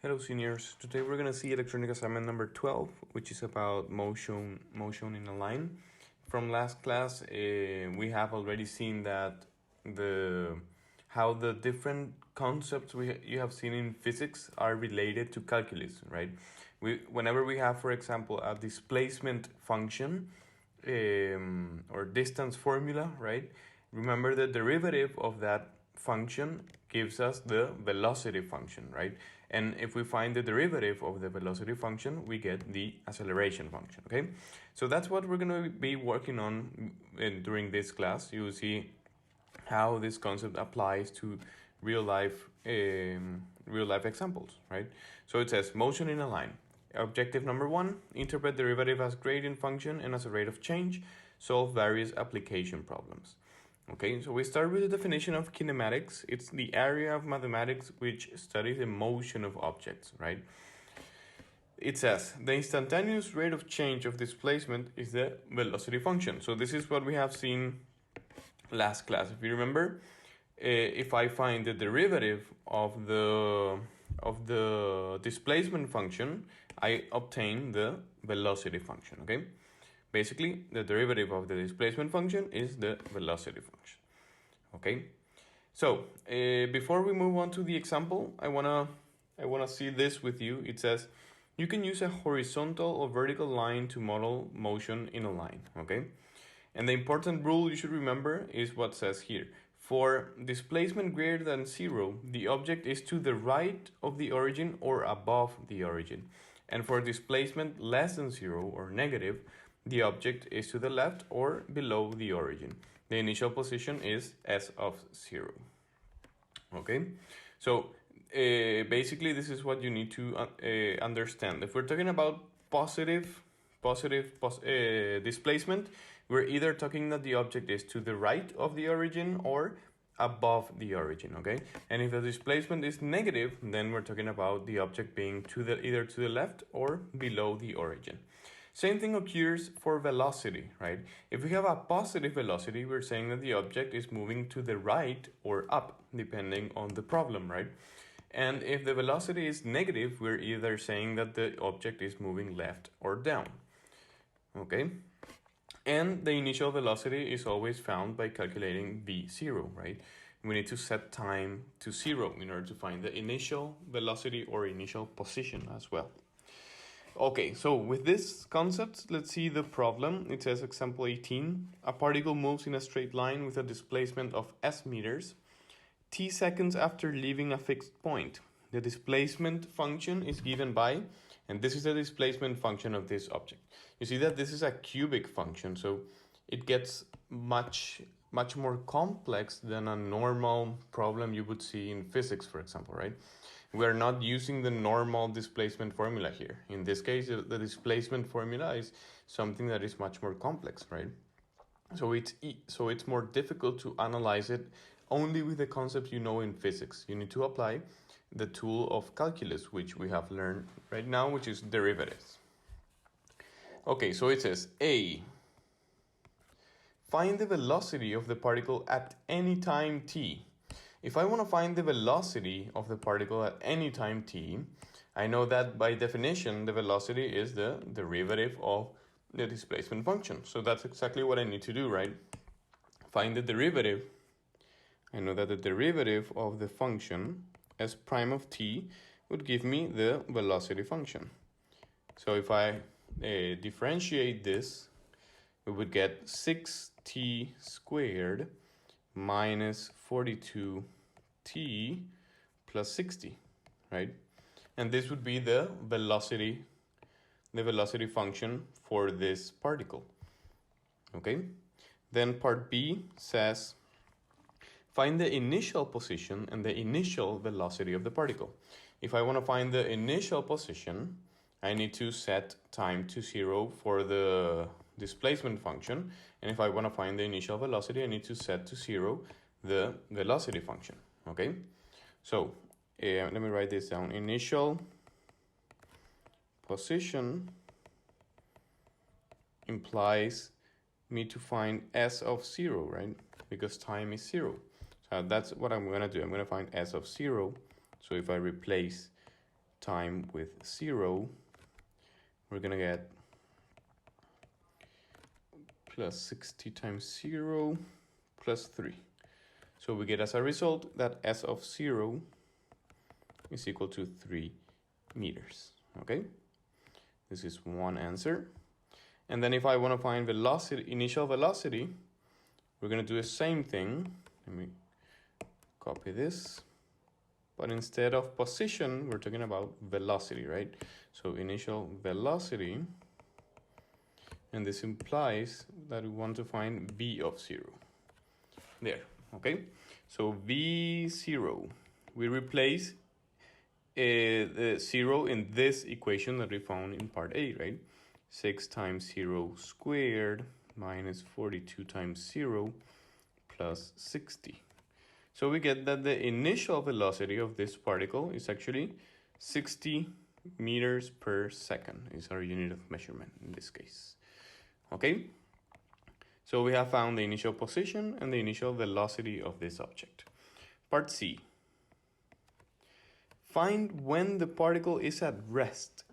Hello seniors, today we're going to see electronic assignment number 12, which is about motion in a line. From last class, we have already seen that how the different concepts you have seen in physics are related to calculus, right? Whenever we have, for example, a displacement function or distance formula, right? Remember the derivative of that function gives us the velocity function, right? And if we find the derivative of the velocity function, we get the acceleration function, okay? So that's what we're going to be working on during this class. You will see how this concept applies to real life examples, right? So it says motion in a line. Objective number 1, interpret derivative as gradient function and as a rate of change. Solve various application problems. Okay, so we start with the definition of kinematics. It's the area of mathematics which studies the motion of objects, right? It says the instantaneous rate of change of displacement is the velocity function. So this is what we have seen last class. If you remember, if I find the derivative of the displacement function, I obtain the velocity function, okay? Basically, the derivative of the displacement function is the velocity function. Okay, so before we move on to the example, I wanna see this with you. It says you can use a horizontal or vertical line to model motion in a line. Okay, and the important rule you should remember is what says here. For displacement greater than 0, the object is to the right of the origin or above the origin, and for displacement less than 0 or negative, the object is to the left or below the origin. The initial position is s of 0. Okay, so basically this is what you need to understand. If we're talking about positive displacement, we're either talking that the object is to the right of the origin or above the origin, okay? And if the displacement is negative, then we're talking about the object being either to the left or below the origin. Same thing occurs for velocity, right? If we have a positive velocity, we're saying that the object is moving to the right or up, depending on the problem, right? And if the velocity is negative, we're either saying that the object is moving left or down, okay? And the initial velocity is always found by calculating v0, right? We need to set time to 0 in order to find the initial velocity or initial position as well. Okay, so with this concept, let's see the problem. It says example 18, a particle moves in a straight line with a displacement of s meters, t seconds after leaving a fixed point. The displacement function is given by, and this is the displacement function of this object. You see that this is a cubic function, so it gets much more complex than a normal problem you would see in physics, for example, right? We're not using the normal displacement formula here. In this case, the displacement formula is something that is much more complex, right? So it's more difficult to analyze it only with the concepts you know in physics. You need to apply the tool of calculus, which we have learned right now, which is derivatives. Okay, so it says A. Find the velocity of the particle at any time t. If I want to find the velocity of the particle at any time t, I know that by definition, the velocity is the derivative of the displacement function. So that's exactly what I need to do, right? Find the derivative. I know that the derivative of the function s prime of t would give me the velocity function. So if I differentiate this, we would get 6t squared minus 42t plus 60, right? And this would be the velocity function for this particle, okay? Then part B says, find the initial position and the initial velocity of the particle. If I want to find the initial position, I need to set time to 0 for the displacement function. And if I want to find the initial velocity, I need to set to 0 the velocity function, okay? So let me write this down. Initial position implies me to find s of 0, right? Because time is 0. So that's what I'm going to do. I'm going to find s of 0. So if I replace time with 0, we're going to get plus 60 times 0 plus 3. So we get as a result that s of 0 is equal to 3 meters. Okay, this is one answer. And then if I want to find velocity, initial velocity, we're going to do the same thing. Let me copy this. But instead of position, we're talking about velocity, right? So initial velocity, and this implies that we want to find v of 0. There, okay? So v0, we replace the 0 in this equation that we found in part A, right? 6 times 0 squared minus 42 times 0 plus 60. So we get that the initial velocity of this particle is actually 60 meters per second is our unit of measurement in this case. Okay? So we have found the initial position and the initial velocity of this object. Part C. Find when the particle is at rest.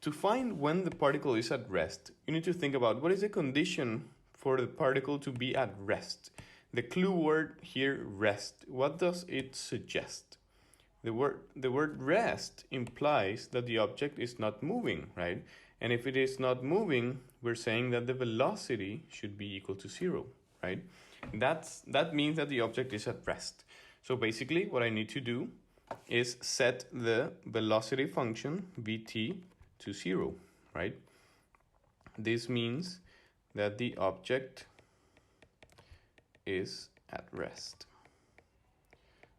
To find when the particle is at rest, you need to think about what is the condition for the particle to be at rest. The clue word here, rest, what does it suggest? The word rest implies that the object is not moving, right? And if it is not moving, we're saying that the velocity should be equal to 0, right? That means that the object is at rest. So basically what I need to do is set the velocity function vt to 0, right? This means that the object is at rest.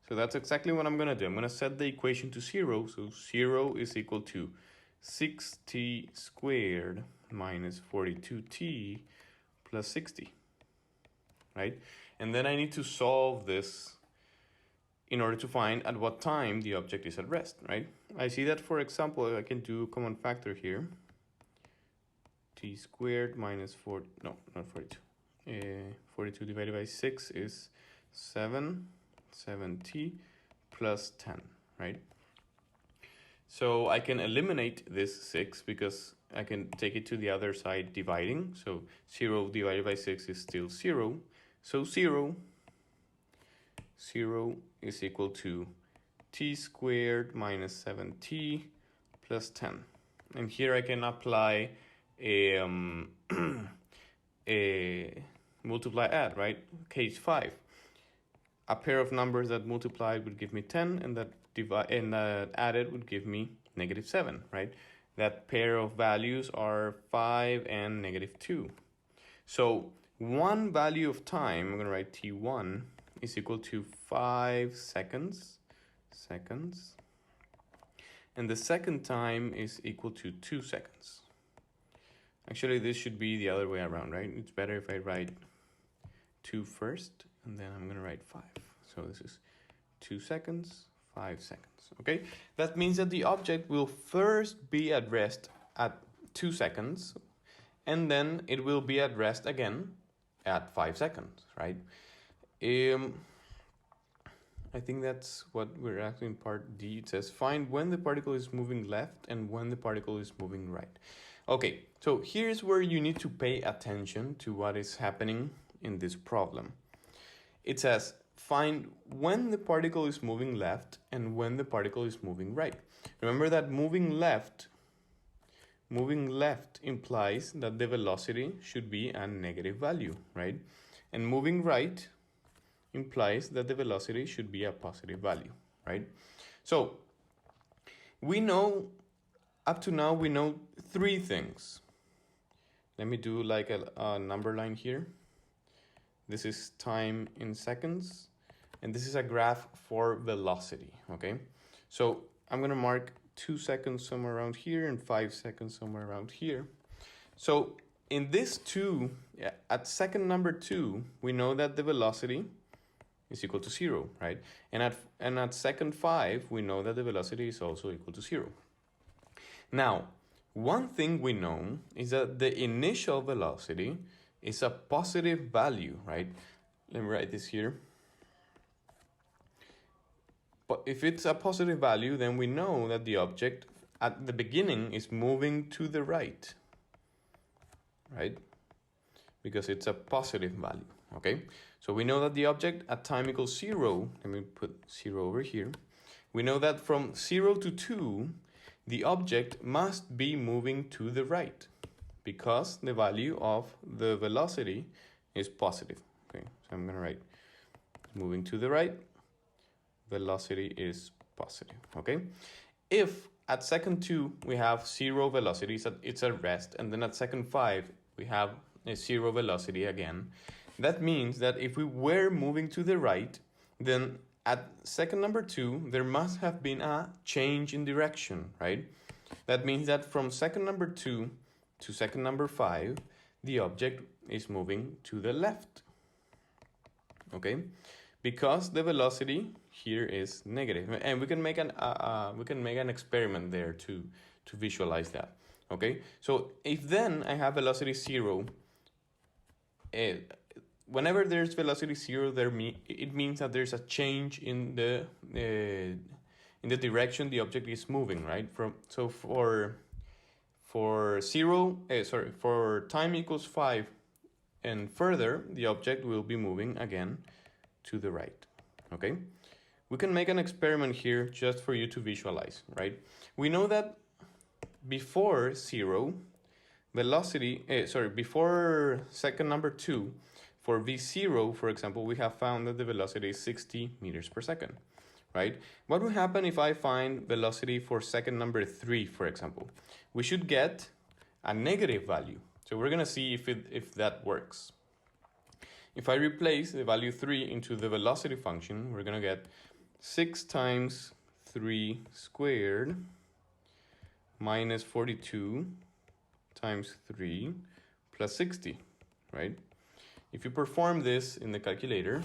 So that's exactly what I'm going to do. I'm going to set the equation to 0. So 0 is equal to 6t squared minus 42t plus 60, right? And then I need to solve this in order to find at what time the object is at rest, right? I see that, for example, I can do a common factor here. T squared minus 4, no, not 42. 42 divided by 6 is 7t plus 10, right? So I can eliminate this 6 because I can take it to the other side dividing. So 0 divided by 6 is still 0. So 0 is equal to t squared minus 7t plus 10. And here I can apply a multiply add, right? Case 5. A pair of numbers that multiplied would give me 10 and that added would give me negative 7, right? That pair of values are 5 and negative 2. So one value of time, I'm going to write t1, is equal to 5 seconds. And the second time is equal to 2 seconds. Actually, this should be the other way around, right? It's better if I write 2 first, and then I'm going to write 5. So this is 2 seconds, 5 seconds, okay? That means that the object will first be at rest at 2 seconds, and then it will be at rest again at 5 seconds, right? I think that's what we're asking in part D. It says, find when the particle is moving left and when the particle is moving right. Okay, so here's where you need to pay attention to what is happening in this problem. It says, find when the particle is moving left and when the particle is moving right. Remember that moving left implies that the velocity should be a negative value, right? And moving right implies that the velocity should be a positive value, right? So we know, up to now, we know 3 things. Let me do like a number line here. This is time in seconds, and this is a graph for velocity, okay? So I'm gonna mark 2 seconds somewhere around here and 5 seconds somewhere around here. So in this 2, at second number 2, we know that the velocity is equal to 0, right? And at second 5, we know that the velocity is also equal to 0. Now, one thing we know is that the initial velocity is a positive value, right? Let me write this here. if it's a positive value, then we know that the object at the beginning is moving to the right, right? Because it's a positive value, okay? So we know that the object at time equals 0, let me put 0 over here. We know that from 0 to 2, the object must be moving to the right because the value of the velocity is positive. Okay, so I'm gonna write moving to the right, velocity is positive, okay? If at second 2 we have 0 velocity, so it's at rest, and then at second 5 we have a 0 velocity again, that means that if we were moving to the right, then at second number 2 there must have been a change in direction, right? That means that from second number 2 to second number 5, the object is moving to the left, okay? Because the velocity here is negative, and we can make an experiment there to visualize that, okay? So if then I have velocity 0, whenever there's velocity 0, it means that there's a change in the direction the object is moving, right? For time equals 5 and further, the object will be moving again to the right, okay? We can make an experiment here just for you to visualize, right? We know that before 0, before second number 2, for V0, for example, we have found that the velocity is 60 meters per second, right? What would happen if I find velocity for second number 3, for example? We should get a negative value. So we're gonna see if that works. If I replace the value 3 into the velocity function, we're gonna get 6 times 3 squared minus 42 times 3 plus 60, right? If you perform this in the calculator,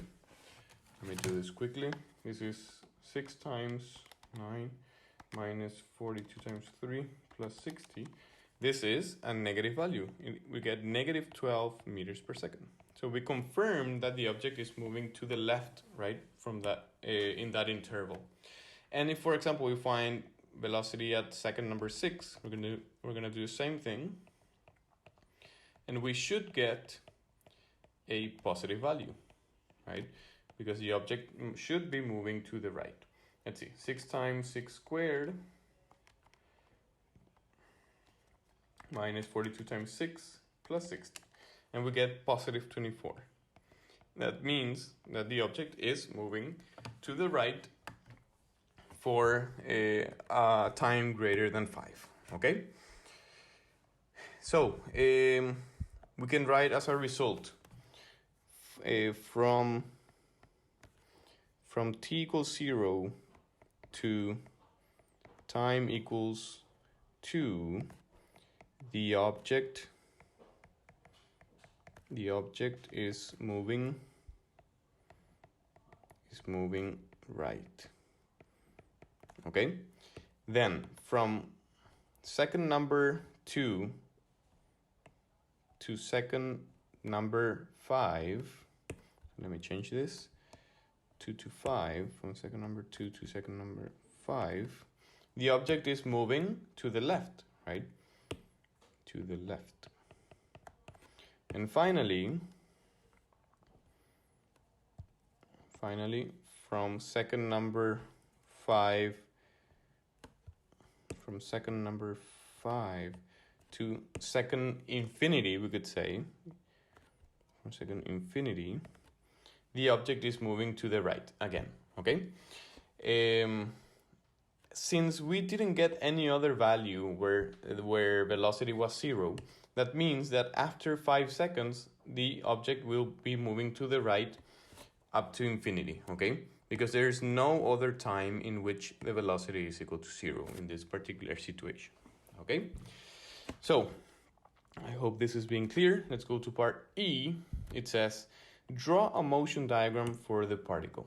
let me do this quickly. This is 6 times 9 minus 42 times 3 plus 60. This is a negative value. We get negative 12 meters per second. So we confirm that the object is moving to the left, right, from that in that interval. And if, for example, we find velocity at second number 6, we're gonna do the same thing, and we should get a positive value, right? Because the object should be moving to the right. Let's see, 6 times 6 squared minus 42 times 6 plus 60. And we get positive 24. That means that the object is moving to the right for a time greater than 5, okay? So we can write as a result from t equals 0 to time equals 2, the object is moving right, okay? Then from second number 2 to second number 5, let me change this, 2 to 5, from second number 2 to second number 5, the object is moving to the left, right? To the left. And finally, from second number 5 to second infinity, we could say, from second infinity, the object is moving to the right again, okay? Since we didn't get any other value where velocity was 0, that means that after 5 seconds, the object will be moving to the right up to infinity, okay? Because there is no other time in which the velocity is equal to 0 in this particular situation, okay? So, I hope this is being clear. Let's go to part E. It says, draw a motion diagram for the particle.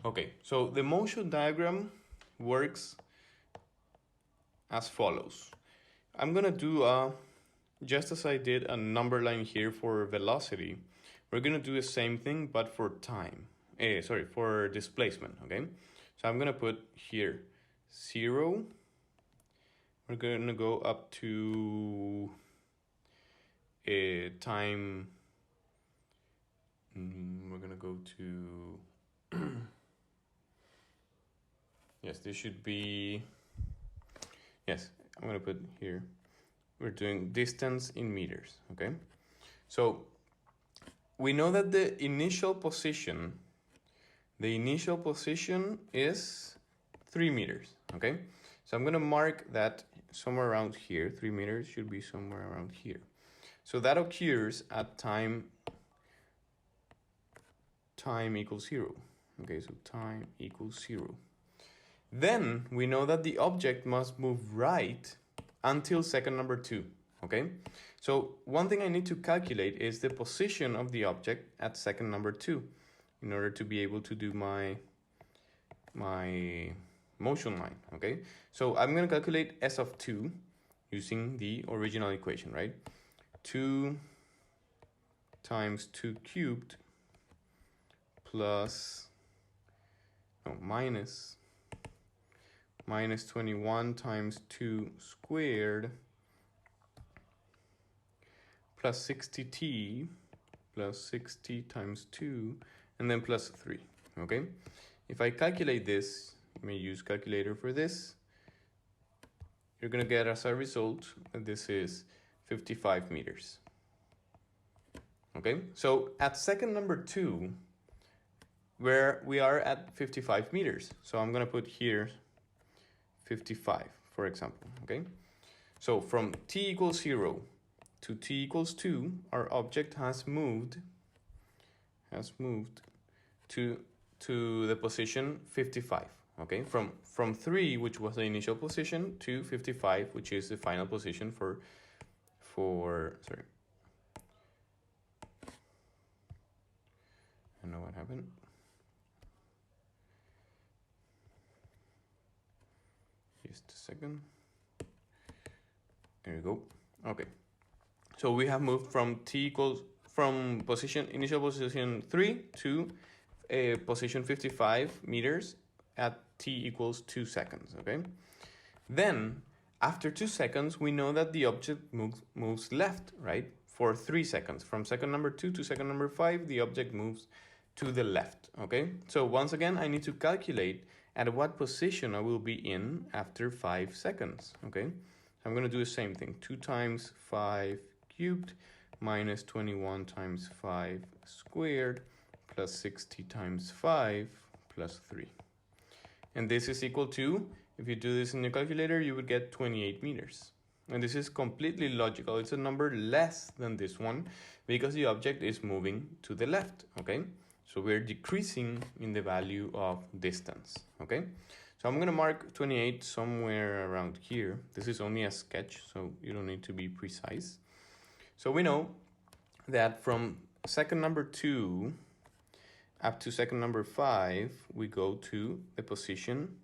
Okay, so the motion diagram works as follows. I'm gonna do just as I did a number line here for velocity, we're gonna do the same thing but for time. For displacement, okay? So I'm gonna put here 0. We're gonna go up to a time. We're gonna go to yes, this should be, yes, I'm gonna put here, we're doing distance in meters, okay? So we know that the initial position is 3 meters, okay? So I'm gonna mark that somewhere around here. 3 meters should be somewhere around here. So that occurs at time equals 0. Okay, so time equals 0. Then we know that the object must move right until second number 2, okay? So one thing I need to calculate is the position of the object at second number 2 in order to be able to do my motion line, okay? So I'm going to calculate S of 2 using the original equation, right? 2 times 2 cubed plus, no, minus 21 times 2 squared plus 60t plus 60 times 2 and then plus 3, okay? If I calculate this, you may use calculator for this, you're gonna get as a result that this is 55 meters. Okay, so at second number 2, where we are at 55 meters. So I'm gonna put here 55, for example, okay? So from t equals 0 to t equals 2, our object has moved to the position 55, okay? From 3, which was the initial position, to 55, which is the final position for sorry. I don't know what happened. Just a second. There you go. Okay. So we have moved from initial position 3 to position 55 meters at t equals 2 seconds, okay? Then, after 2 seconds, we know that the object moves left, right? For 3 seconds. From second number 2 to second number 5, the object moves to the left, okay? So once again, I need to calculate at what position I will be in after 5 seconds, okay? I'm going to do the same thing. 2 times 5 cubed minus 21 times 5 squared plus 60 times 5 plus 3. And this is equal to, if you do this in your calculator, you would get 28 meters. And this is completely logical. It's a number less than this one because the object is moving to the left, okay? So we're decreasing in the value of distance, okay? So I'm gonna mark 28 somewhere around here. This is only a sketch, so you don't need to be precise. So we know that from second number 2 up to second number 5, we go to the position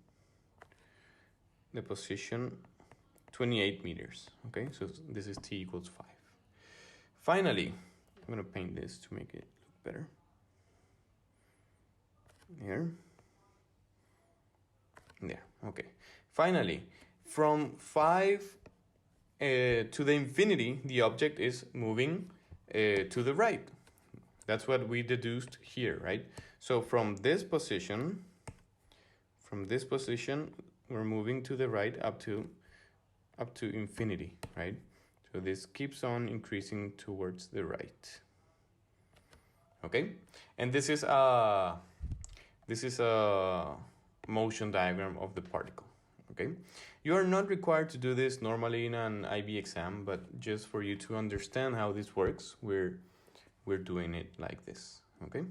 28 meters, okay? So this is t equals 5. Finally, I'm gonna paint this to make it look better. Here. There, okay. Finally, from 5 to the infinity, the object is moving to the right. That's what we deduced here, right? So from this position, we're moving to the right up to infinity, right? So this keeps on increasing towards the right. Okay, and this is a motion diagram of the particle. Okay, you are not required to do this normally in an IB exam, but just for you to understand how this works, we're doing it like this. Okay.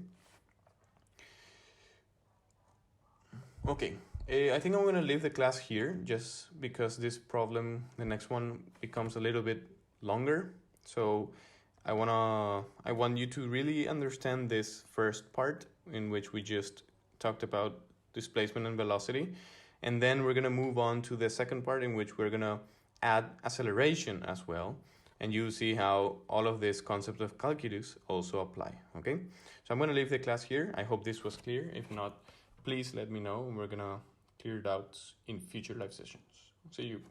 Okay, I think I'm gonna leave the class here just because this problem, the next one, becomes a little bit longer. So I want you to really understand this first part in which we just talked about displacement and velocity. And then we're gonna move on to the second part in which we're gonna add acceleration as well. And you see how all of these concepts of calculus also apply, okay? So I'm gonna leave the class here. I hope this was clear. If not, please let me know, and we're gonna clear doubts in future live sessions. See you.